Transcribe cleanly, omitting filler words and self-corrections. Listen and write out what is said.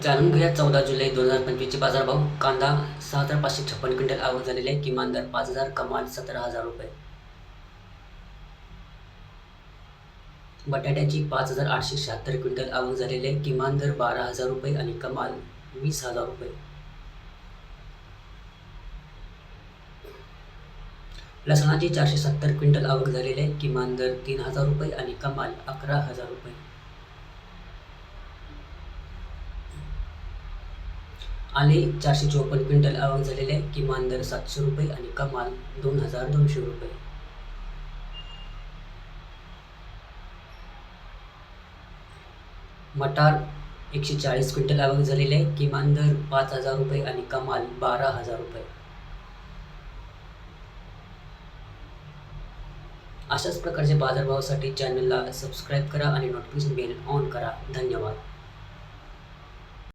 जाणून घेऊया 14 जुलै 2025चे बाजारभाव. कांदा 6,556 क्विंटल आवक झालेली आहे. किमान दर 5,000, कमाल 17,000 रुपये. बटाट्याची 5,876 क्विंटल आवक झालेली आहे. किमान दर 12,000 रुपये आणि कमाल 20,000 रुपये. लसणाची 470 क्विंटल आवक झालेली आहे. किमान दर 3,000 रुपये आणि कमाल 11,000 रुपये. आले 454 क्विंटल आवक झालेले आहे. किमान दर 700 रुपये आणि कमाल 2,200 रुपये. मटार 140 क्विंटल आवक झालेली आहे. किमान दर 5,000 रुपये आणि कमाल 12,000 रुपये. अशाच प्रकारचे बाजारभावासाठी चॅनलला सबस्क्राईब करा आणि नोटिफिकेशन बेल ऑन करा. धन्यवाद.